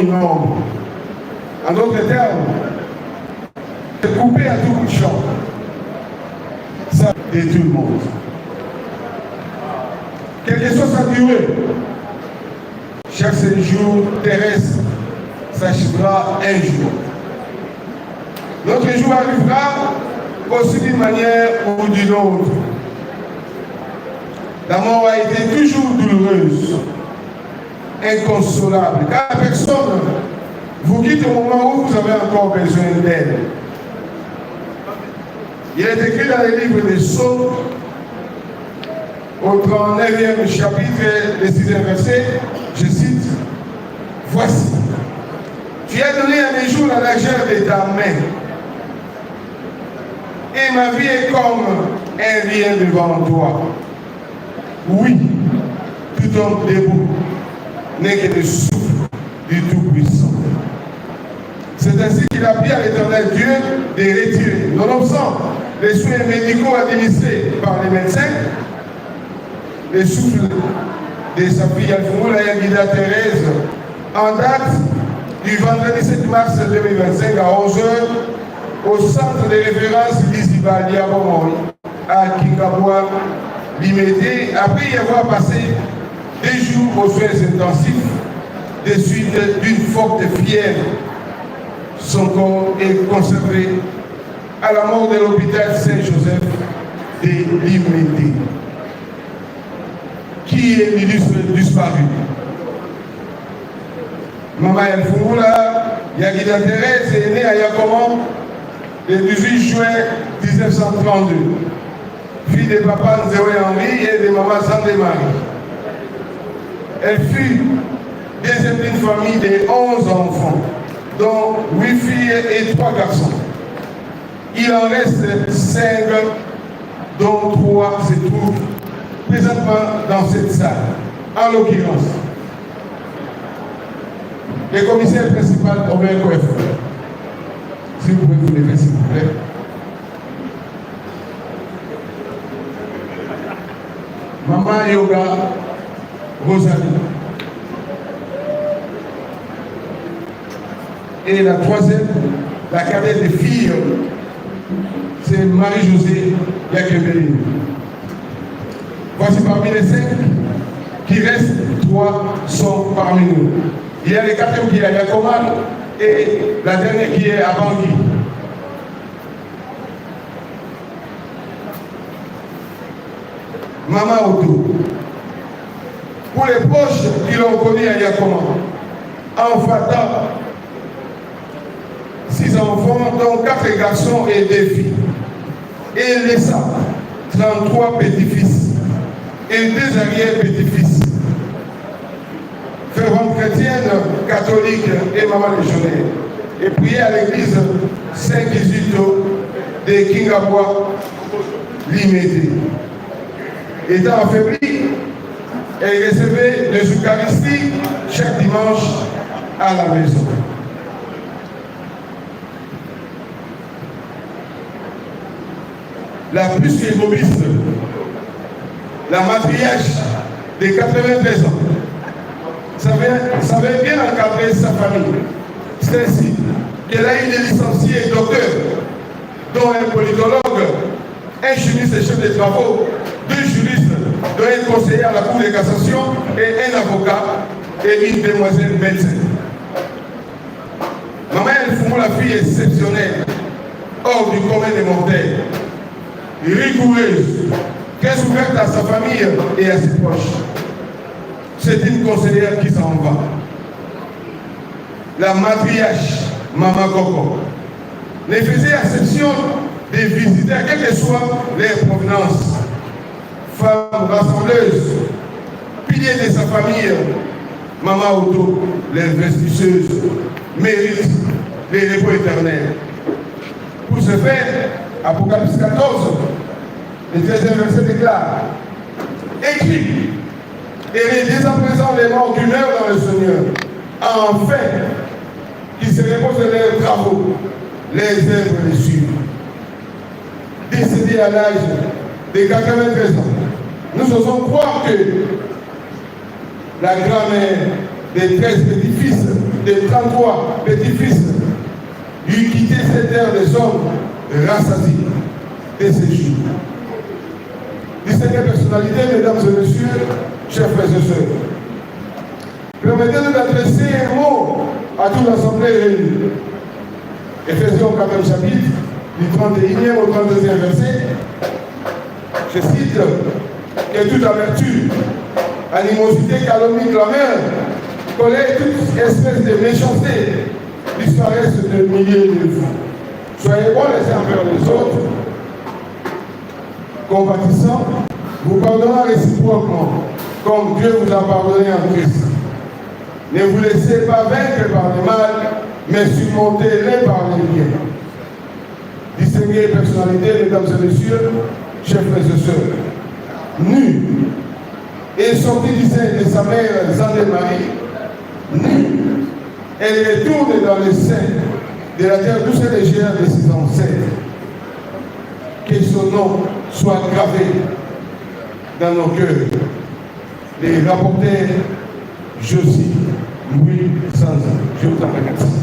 nombre. En d'autres termes, c'est coupé à tout bout de champ. Ça détruit le monde. Quelle que soit sa durée, chaque séjour terrestre s'achèvera un jour. Notre jour arrivera aussi d'une manière ou d'une autre. La mort a été toujours douloureuse, inconsolable, car personne vous quitte au moment où vous avez encore besoin d'elle. Il est écrit dans les livres des Psaumes, au 39e chapitre, le 6e verset, je cite, « Voici, tu as donné à mes jours la largeur de ta main, et ma vie est comme un rien devant toi. Oui, tout homme debout n'est que le souffle du Tout-Puissant. » C'est ainsi qu'il a pris à l'Éternel Dieu de retirer. Nonobstant les soins médicaux administrés par les médecins, le souffle de sa fille Alfoumoula Yagida Thérèse, en date du vendredi 7 mars 2025 à 11h, au centre de référence Lizibalia Bomoi, à Kingabwa, Limité, après y avoir passé 2 jours aux soins intensifs, de suite d'une forte fièvre. Son corps est conservé à la mort de l'hôpital Saint-Joseph de Limité. Qui est l'illustre disparu? Maman Alfoumoula Yagida Thérèse est née à Yakoman le 18 juin 1932. Fille de papa Nzéoué Henri et de maman Sandé Marie. Elle fut deuxième d'une famille de 11 enfants, dont 8 filles et 3 garçons. Il en reste 5, dont 3 se trouvent présentement dans cette salle. En l'occurrence, le commissaire principal Omer Koef. Si vous pouvez vous lever, s'il vous plaît. Maman Yoga Rosalie. Et la troisième, la cadette des filles, c'est Marie-Josée Yakebeli. Voici parmi les 5 qui restent, 3 sont parmi nous. Il y a les 4e qui est à Yakoman et la dernière qui est à Bangui. Maman Odo. Pour les proches qui l'ont connu à Yakoman, en Fata, 6 enfants, dont 4 garçons et 2 filles. Et Lessa, 33 petits-fils et 2 arrière-petits-fils. Fervente chrétienne, catholique et maman légionnaire. Et prier à l'église Saint-Kizito de Kingabwa, Limité. Étant affaiblie, elle recevait les Eucharisties chaque dimanche à la maison. La plus égoïste, la matriarche de 93 ans, savait bien encadrer sa famille. C'est ainsi qu'elle a eu des licenciés docteurs, dont un politologue, un chimiste chef de travaux, 2 juristes, dont un conseiller à la Cour de cassation et un avocat et une demoiselle médecin. Maman Alfoumoula, la fille exceptionnelle, hors du commun des mortels, rigoureuse, très ouverte à sa famille et à ses proches. C'est une conseillère qui s'en va. La matriarche, Maman Coco, ne faisait exception des visiteurs, quelle que soit leur provenance. Femme rassembleuse, pilier de sa famille, Maman Auto, l'investisseuse, mérite les repos éternels. Pour ce faire, Apocalypse 14, le 13e verset déclare, écrit, et dès à présent les morts qui meurent dans le Seigneur, enfin, qui se reposent de leurs travaux, les œuvres les suivent. Décédé à l'âge de 93 ans, nous osons croire que la grand-mère des 13 petits-fils des 33 petits-fils eut quitté cette terre des hommes rassasiés de ces jours. Distinguées personnalités, mesdames et messieurs, chers frères et sœurs, permettez-nous d'adresser un mot à toute l'Assemblée réunie. Éphésiens 4e chapitre, du 31e au 32e verset, je cite que toute amertume, animosité, calomnie, clameur, colère, toute espèce de méchanceté disparaissent de milieu de vous. Soyez bons les uns envers les autres, compatissants, vous pardonnant réciproquement, comme Dieu vous a pardonné en Christ. Ne vous laissez pas vaincre par le mal, mais surmontez-les par le bien. Distinguées personnalités, mesdames et messieurs, chers frères et sœurs, nue et sortie du sein de sa mère Zandé-Marie, nue, elle retourne dans le sein de la terre douce et légère de ses ancêtres. Que son nom soit gravé dans nos cœurs. Les rapporteurs Josie Louis Sanza. Je vous en remercie.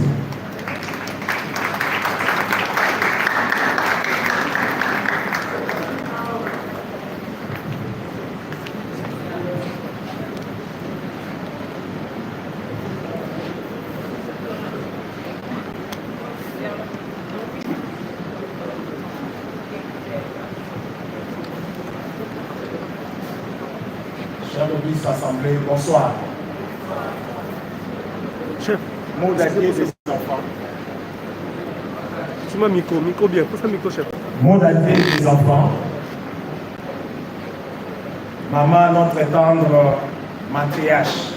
Assemblée, bonsoir. Chef, mot d'adieu des enfants. Tu m'as micro bien, pose un micro, chef. Mot d'adieu des enfants. Maman, notre tendre matriarche.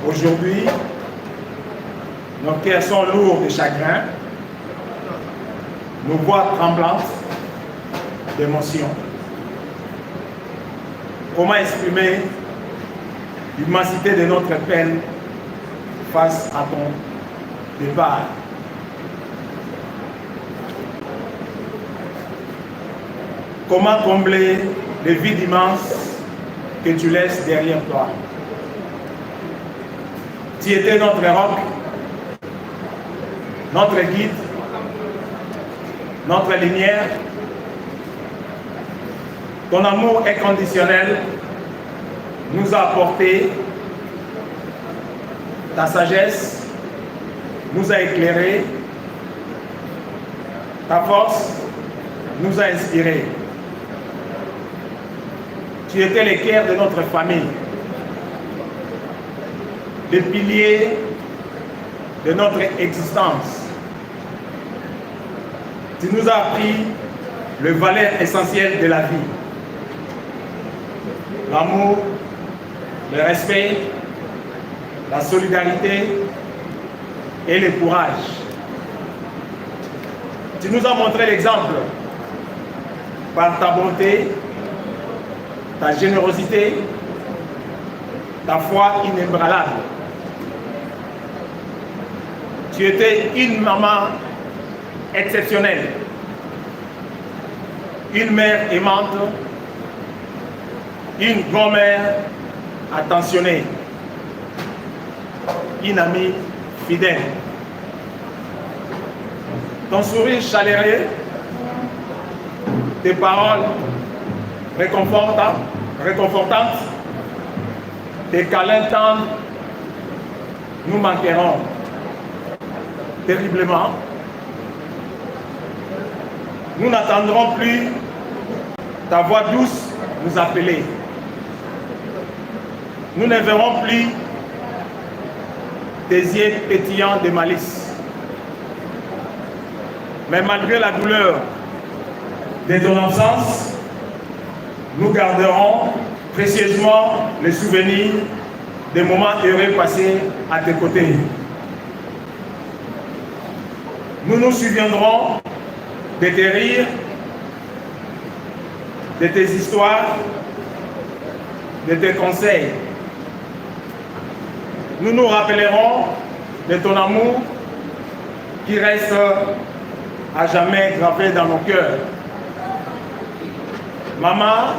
Aujourd'hui, nos cœurs sont lourds de chagrin, nos voix tremblantes d'émotion. Comment exprimer l'immensité de notre peine face à ton départ? Comment combler le vide immense que tu laisses derrière toi? Tu étais notre roc, notre guide, notre lumière. Ton amour inconditionnel nous a apporté, ta sagesse nous a éclairés, ta force nous a inspirés. Tu étais le cœur de notre famille, le pilier de notre existence. Tu nous as appris le valeur essentiel de la vie. L'amour, le respect, la solidarité et le courage. Tu nous as montré l'exemple par ta bonté, ta générosité, ta foi inébranlable. Tu étais une maman exceptionnelle, une mère aimante, une grand-mère attentionnée, une amie fidèle. Ton sourire chaleureux, tes paroles réconfortantes, tes câlins tendres nous manqueront terriblement. Nous n'attendrons plus ta voix douce nous appeler. Nous ne verrons plus tes yeux pétillants de malice. Mais malgré la douleur de ton absence, nous garderons précieusement le souvenir des moments heureux passés à tes côtés. Nous nous souviendrons de tes rires, de tes histoires, de tes conseils. Nous nous rappellerons de ton amour qui reste à jamais gravé dans nos cœurs. Maman,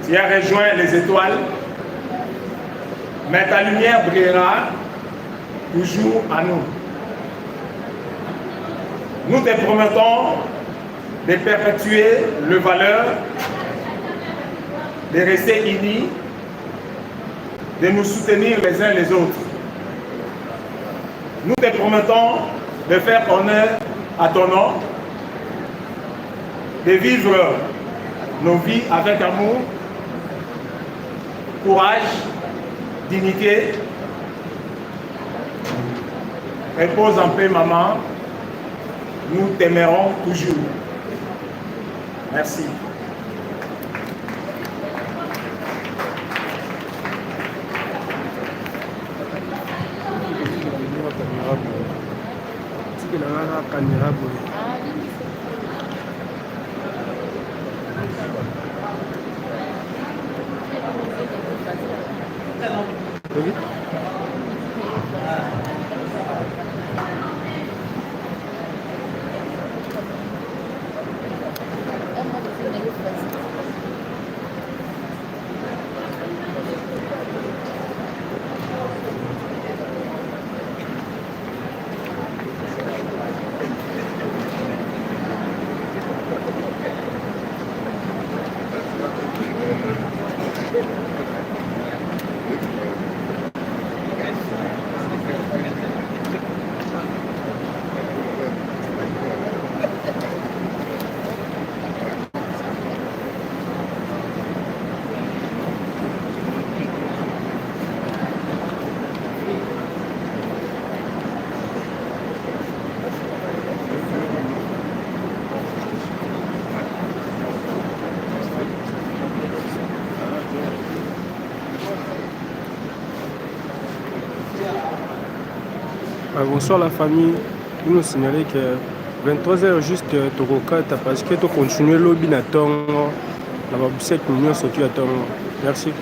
tu as rejoint les étoiles mais ta lumière brillera toujours à nous. Nous te promettons de perpétuer le valeur, de rester unis, de nous soutenir les uns les autres. Nous te promettons de faire honneur à ton nom, de vivre nos vies avec amour, courage, dignité. Repose en paix, maman. Nous t'aimerons toujours. Merci. Oui. Bonsoir la famille. Nous nous signalons que 23h juste Tokokata parce que tu continues lobby na tongo na ba 7 millions surtout à tongo. Merci.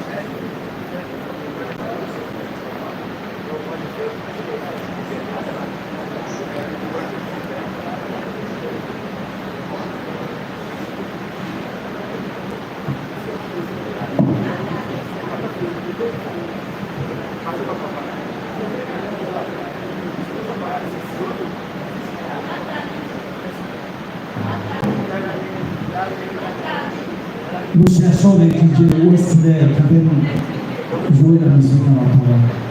Nous cherchons des DJ Westler qui viennent jouer la musique dans la parole.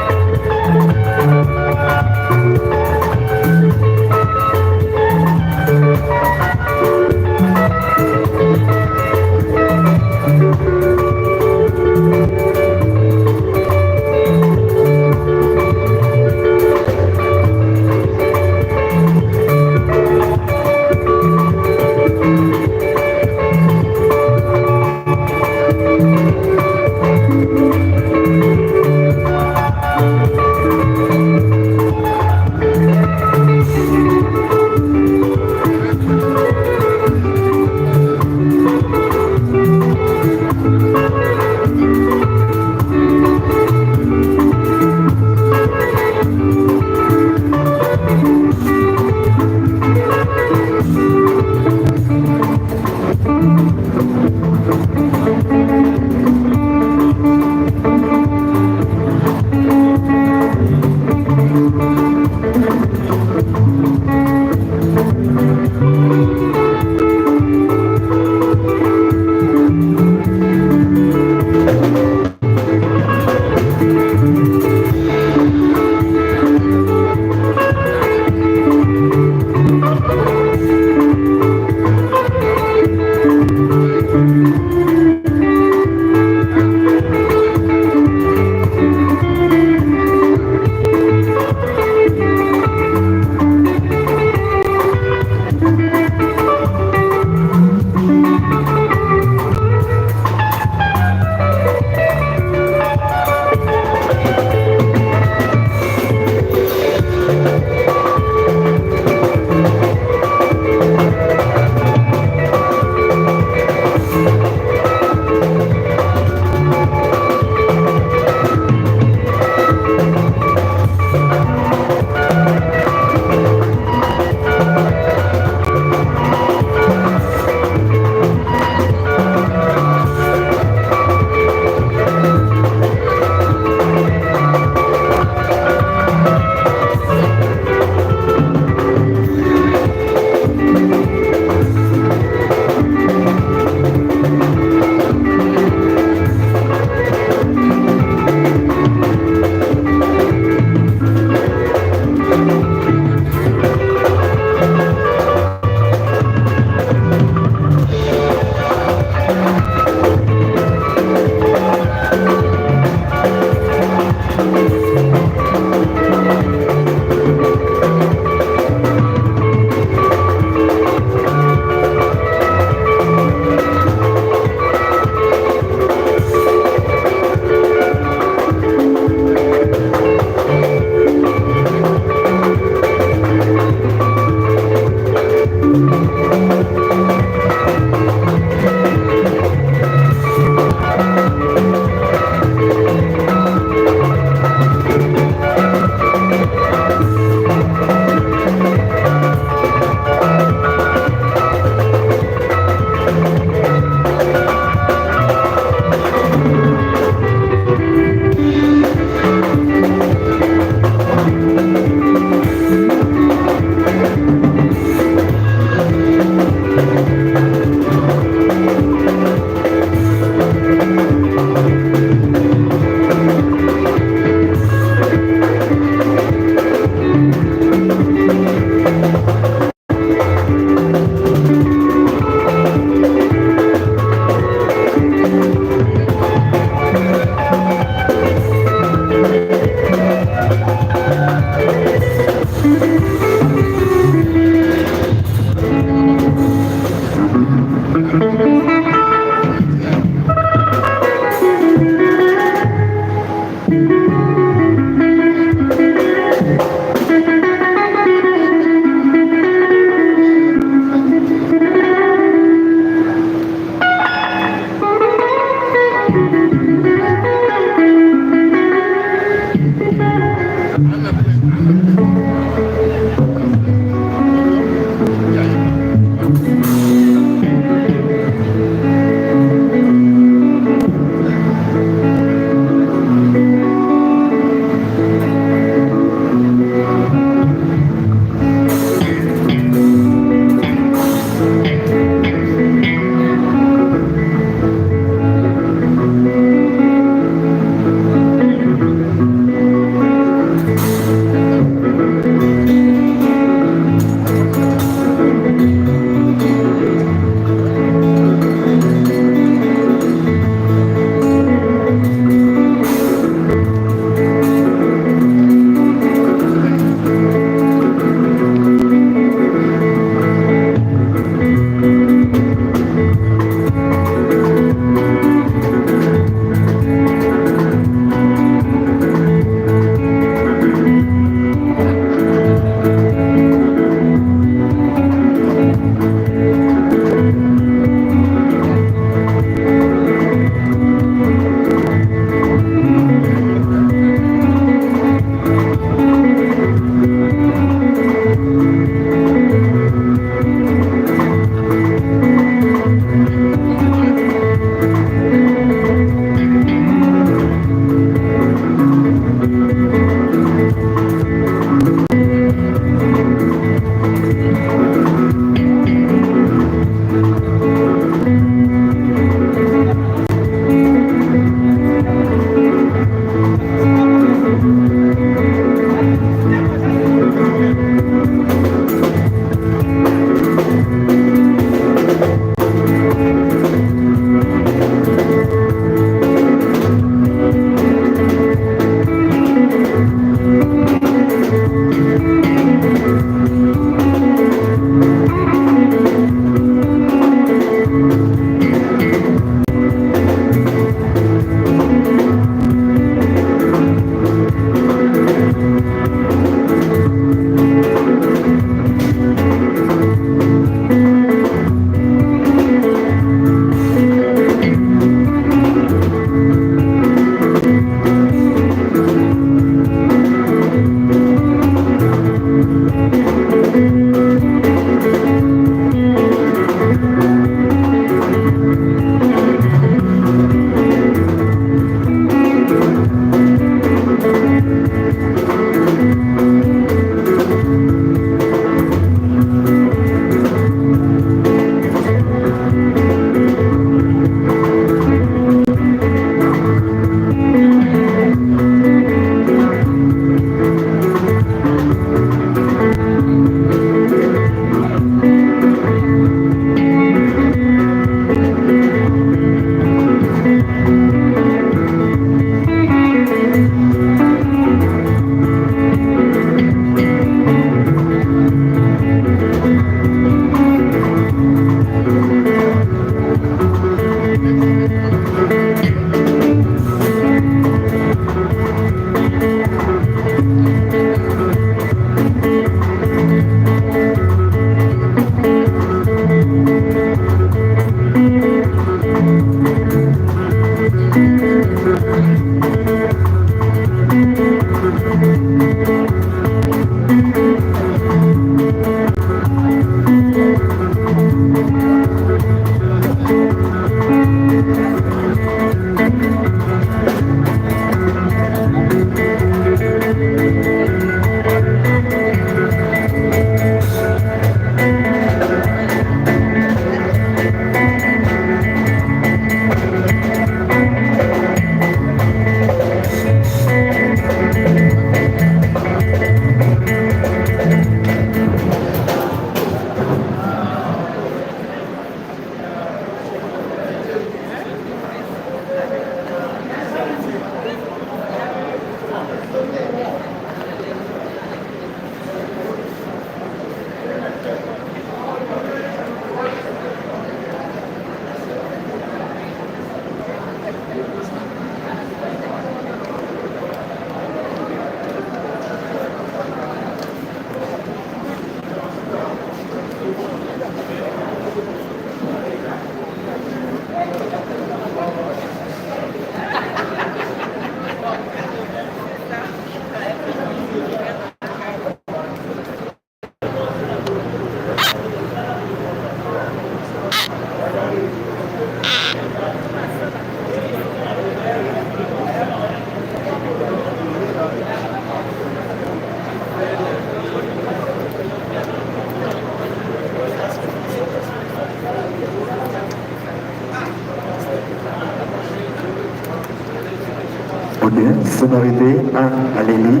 Ok, sonorité, 1, alléluia.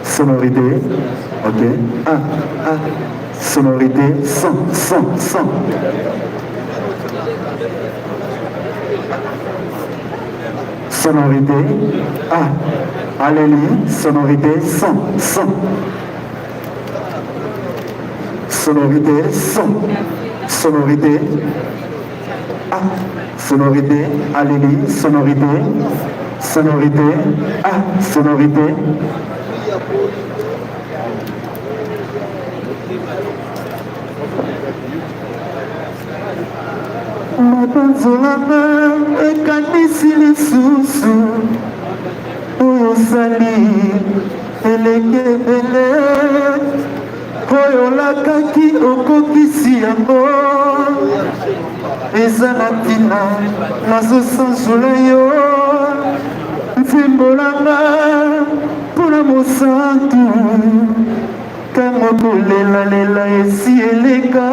Sonorité, ok, 1, 1. Sonorité, 100, 100, 100. Sonorité, 1, alléluia. Sonorité, 100, 100. Sonorité, 100. Sonorité, 1. Sonorité, alléluia. Sonorité, sonorité, 1. Sonorité. Mabanzolanga ekanisi lisusu oyo osali elenge ebele oyo olakaki okokisi yango eza na ntina nazosanzula yo mfimbolanga mpona mosantu ntango kolelalela esi eleka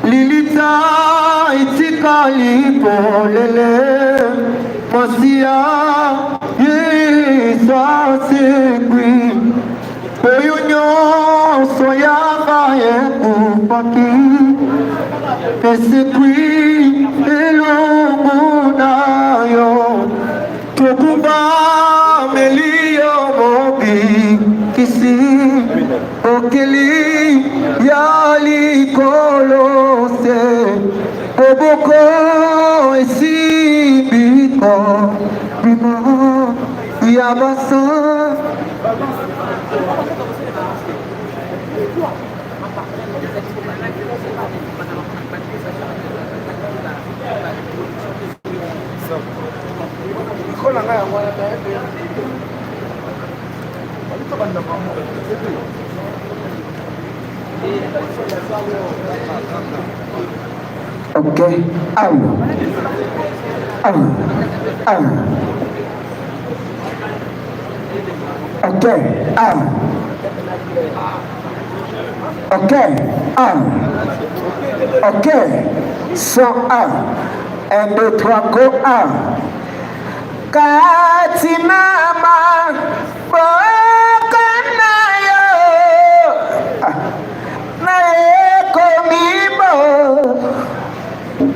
Lilita itikali polele Mosia Yesasekwi Oyunyo soyaba yekupaki Esekwi elumunayo Tokuba meliyo mobi kisi Okeli yali kolose Oboko esibiko Bima yabasa Ok, allo. Ok, ok, ok, 101, 1, 2, 3, go, 1. Katimama, Bokanayo, Naekomibo,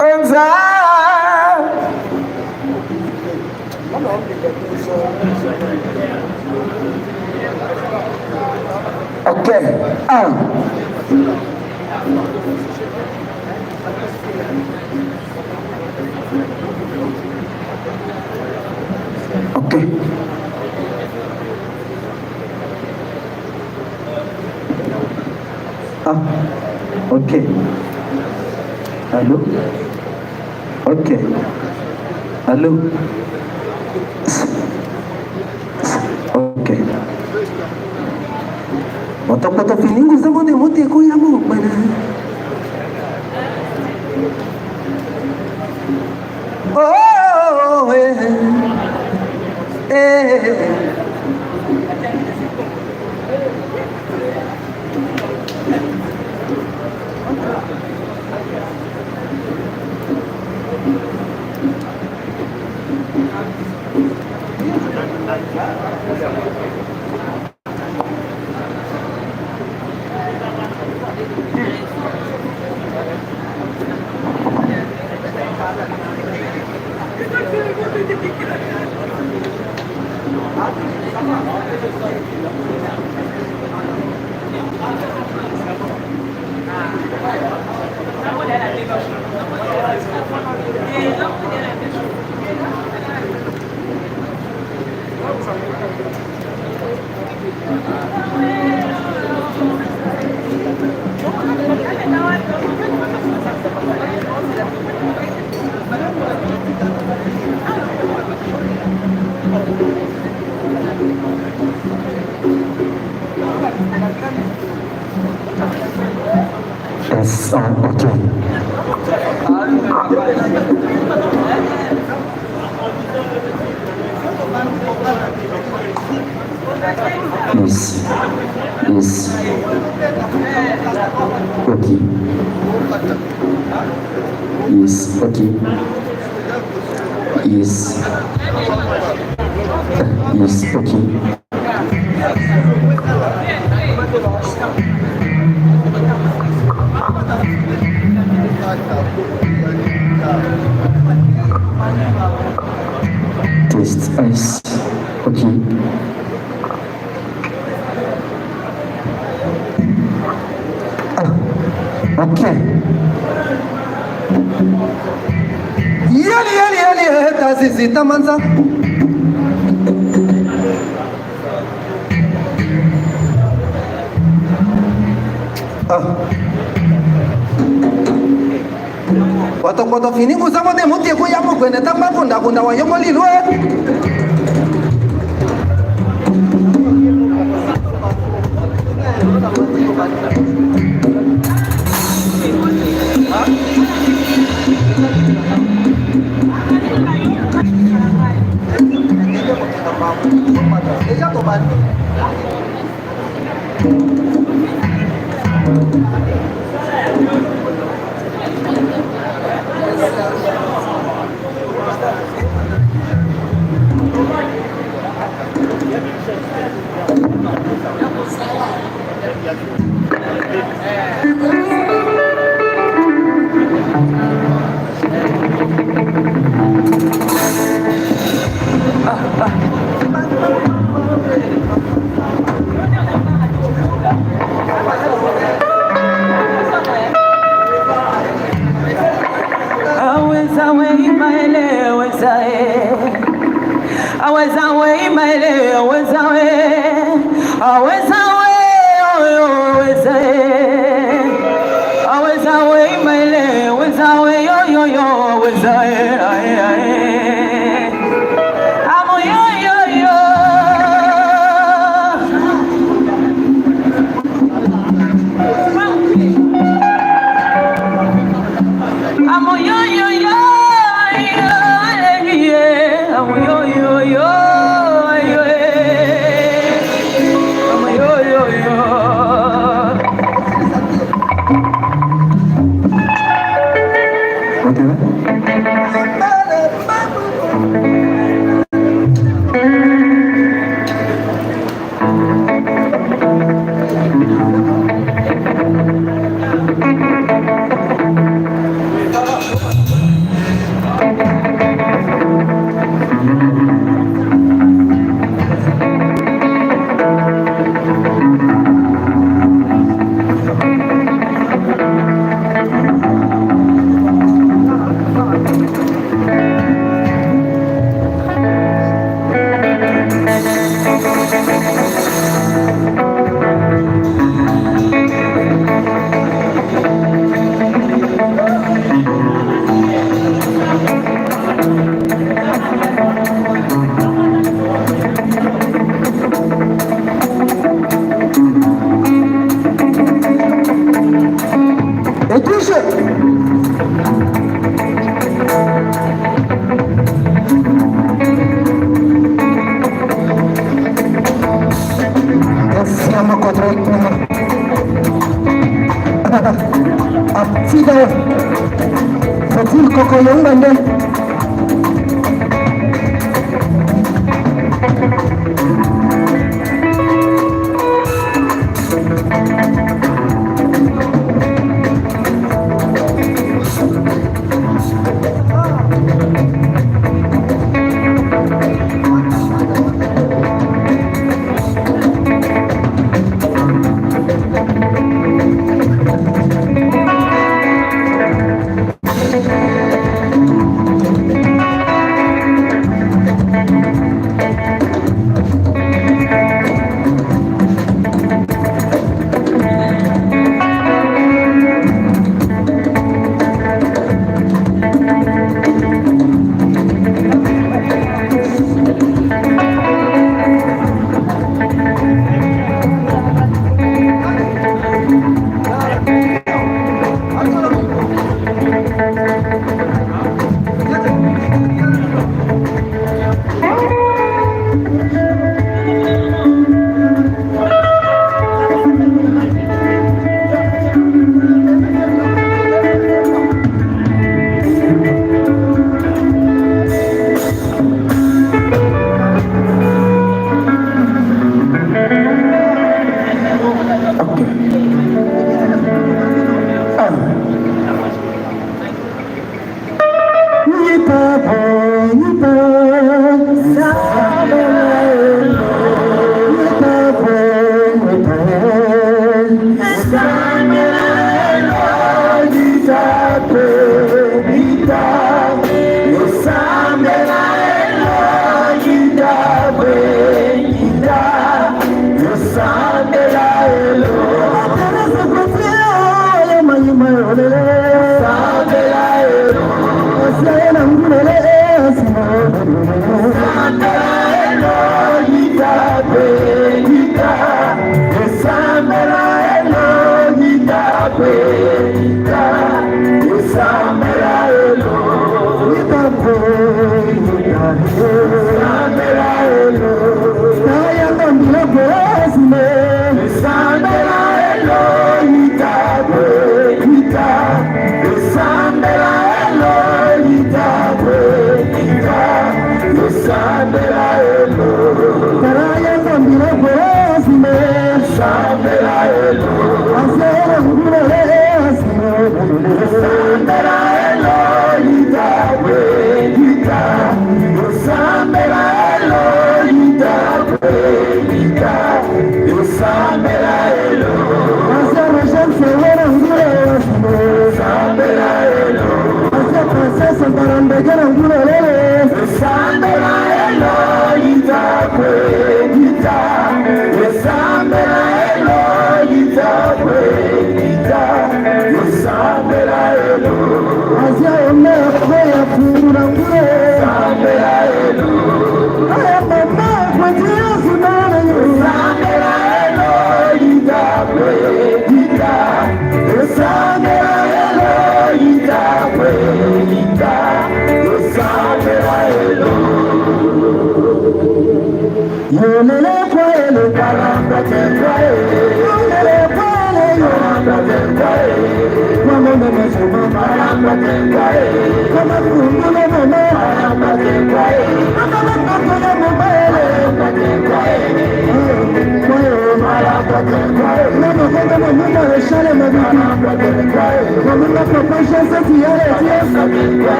Onza. Ok, 1. Ok. Ok. Allô? Ok. Allô? Ok. Moto feeling zangu ni mote kuyamu bana. Oh, Yes, okay. Yes. Yes. Okay. Yes, okay. Yes. Yes, okay. Test ice. Okay. Okay. Yali, tazizita manza. Koto fini kusamo de mutie kuyamo kwene tamba kunda wa yomo lilwe.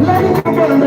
Let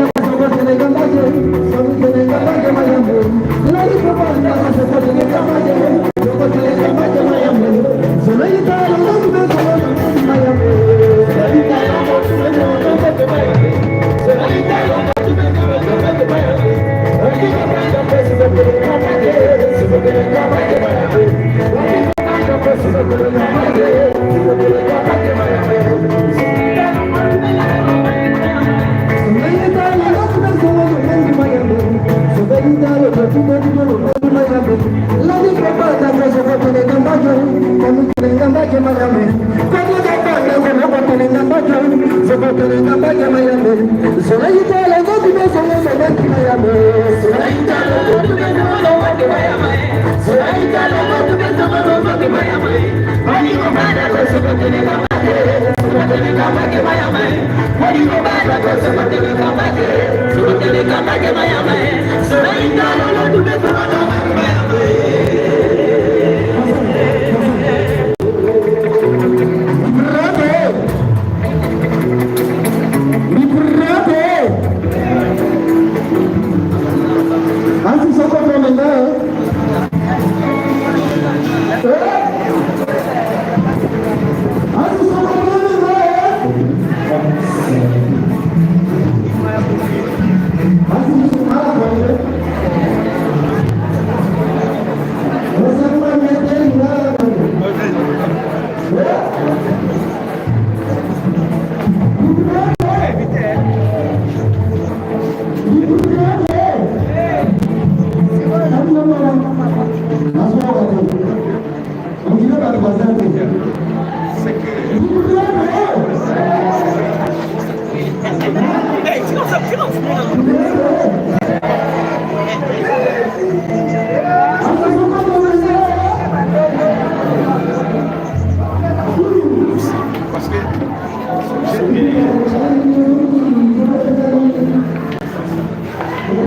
Hey, tu não sabe,